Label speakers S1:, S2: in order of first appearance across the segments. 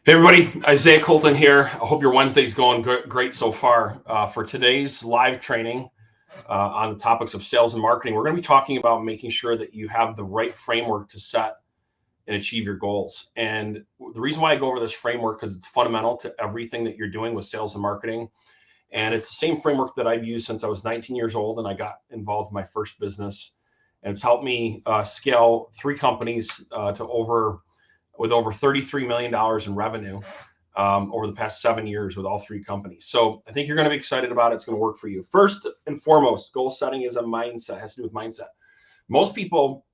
S1: Hey everybody, Isaiah Colton here. I hope your Wednesday's going great so far. For today's live training on the topics of sales and marketing, we're going to be talking about making sure that you have the right framework to set and achieve your goals. And the reason why I go over this framework because it's fundamental to everything that you're doing with sales and marketing. And it's the same framework that I've used since I was 19 years old and I got involved in my first business. And it's helped me scale 3 companies to over $33 million in revenue over the past 7 years with all 3 companies. So I think you're going to be excited about it. It's going to work for you. First and foremost, goal setting is a mindset. It has to do with mindset. Most people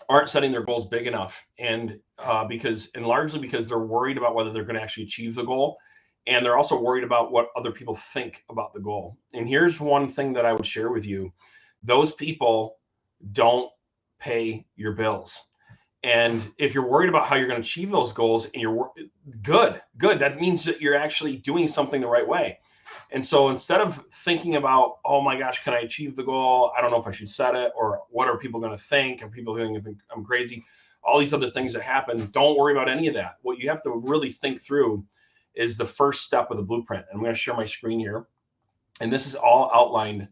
S1: aren't setting their goals big enough, and largely because they're worried about whether they're going to actually achieve the goal, and they're also worried about what other people think about the goal. And here's one thing that I would share with you: those people don't pay your bills. And if you're worried about how you're going to achieve those goals and you're good, that means that you're actually doing something the right way. And so instead of thinking about, oh my gosh, can I achieve the goal? I don't know if I should set it, or what are people going to think? Are people going to think I'm crazy? All these other things that happen, don't worry about any of that. What you have to really think through is the first step of the blueprint. I'm going to share my screen here. And this is all outlined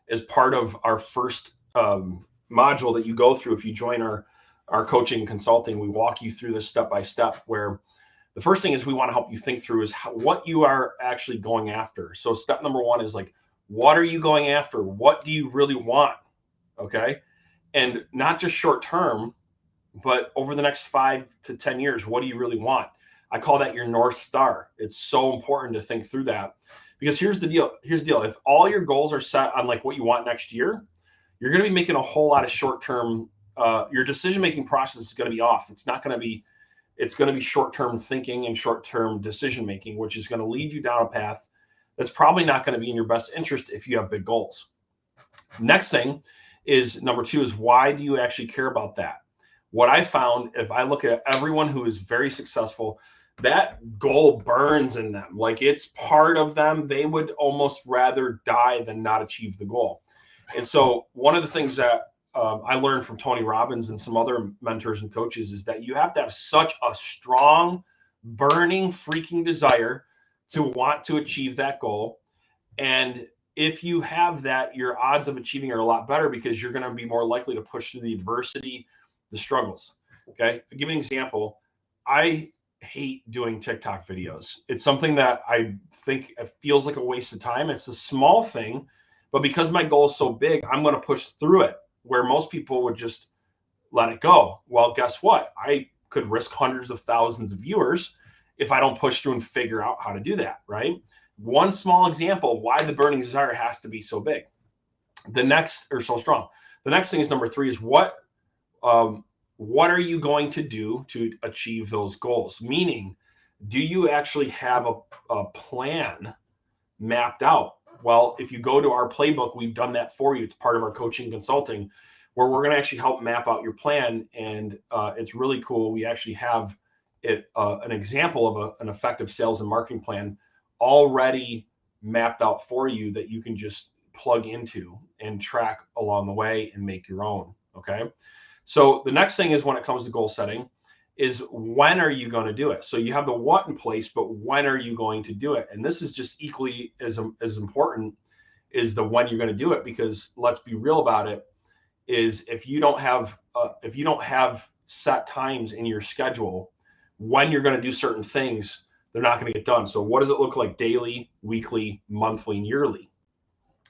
S1: as part of our first module that you go through if you join our coaching and consulting. We walk you through this step by step, where the first thing is we want to help you think through is what you are actually going after. So step number 1 is like, what are you going after? What do you really want? Okay. And not just short term, but over the next 5 to 10 years, what do you really want? I call that your North Star. It's so important to think through that, because here's the deal. If all your goals are set on like what you want next year, you're going to be making a whole lot of short-term, your decision-making process is going to be off. It's going to be short-term thinking and short-term decision-making, which is going to lead you down a path that's probably not going to be in your best interest if you have big goals. Next thing is number 2 is, why do you actually care about that? What I found, if I look at everyone who is very successful, that goal burns in them. Like, it's part of them. They would almost rather die than not achieve the goal. And so one of the things that I learned from Tony Robbins and some other mentors and coaches is that you have to have such a strong, burning, freaking desire to want to achieve that goal. And if you have that, your odds of achieving are a lot better, because you're going to be more likely to push through the adversity, the struggles. Okay. I'll give you an example. I hate doing TikTok videos. It's something that I think it feels like a waste of time. It's a small thing, but because my goal is so big, I'm going to push through it, where most people would just let it go. Well, guess what? I could risk hundreds of thousands of viewers if I don't push through and figure out how to do that, right? One small example why the burning desire has to be so big. So strong. The next thing is number 3 is what are you going to do to achieve those goals? Meaning, do you actually have a plan mapped out? Well, if you go to our playbook, we've done that for you. It's part of our coaching consulting, where we're going to actually help map out your plan. And it's really cool. We actually have an example of an effective sales and marketing plan already mapped out for you that you can just plug into and track along the way and make your own. Okay. So the next thing is, when it comes to goal setting, is when are you going to do it? So you have the what in place, but when are you going to do it? And this is just equally as important is the when you're going to do it, because let's be real about it, is if you don't have set times in your schedule when you're going to do certain things, they're not going to get done. So what does it look like daily, weekly, monthly, and yearly?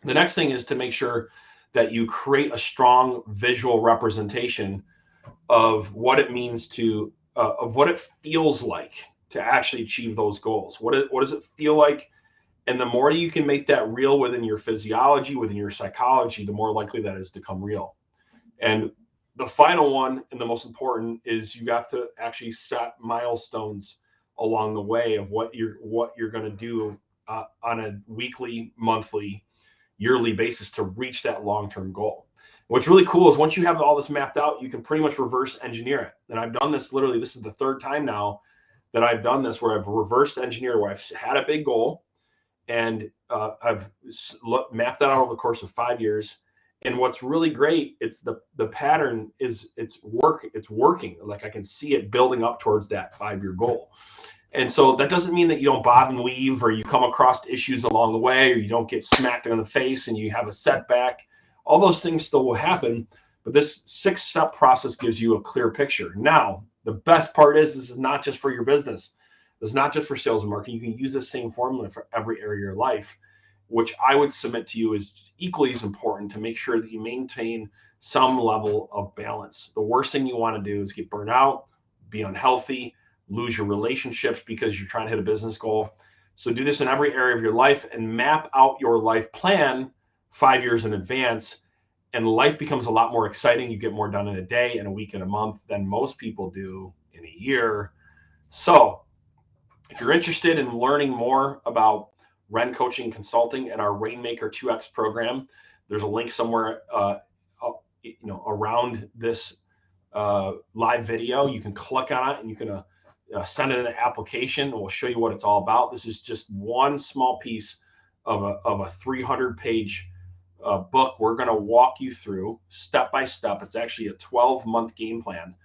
S1: The next thing is to make sure that you create a strong visual representation of what it means of what it feels like to actually achieve those goals. What does it feel like? And the more you can make that real within your physiology, within your psychology, the more likely that is to come real. And the final one, and the most important, is you have to actually set milestones along the way of what you're going to do on a weekly, monthly, yearly basis to reach that long-term goal. What's really cool is once you have all this mapped out, you can pretty much reverse engineer it. And I've done this literally, this is the 3rd time now that I've done this, where I've reversed engineered, where I've had a big goal and I've mapped that out over the course of 5 years. And what's really great, it's the pattern is it's working. Like, I can see it building up towards that 5-year goal. And so that doesn't mean that you don't bob and weave or you come across issues along the way or you don't get smacked in the face and you have a setback. All those things still will happen, but this 6-step process gives you a clear picture. Now, the best part is this is not just for your business. This is not just for sales and marketing. You can use the same formula for every area of your life, which I would submit to you is equally as important to make sure that you maintain some level of balance. The worst thing you want to do is get burnt out, be unhealthy, lose your relationships because you're trying to hit a business goal. So do this in every area of your life and map out your life plan 5 years in advance. And life becomes a lot more exciting. You get more done in a day, in a week, in a month than most people do in a year. So if you're interested in learning more about Ren Coaching Consulting and our Rainmaker 2X program, there's a link somewhere around this live video. You can click on it and you can send in an application, and we'll show you what it's all about. This is just one small piece of a 300-page book. We're going to walk you through step by step. It's actually a 12-month game plan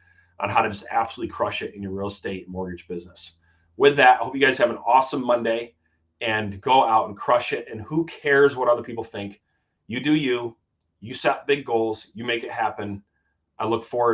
S1: on how to just absolutely crush it in your real estate and mortgage business. With that, I hope you guys have an awesome Monday and go out and crush it. And who cares what other people think? You do you. You set big goals. You make it happen. I look forward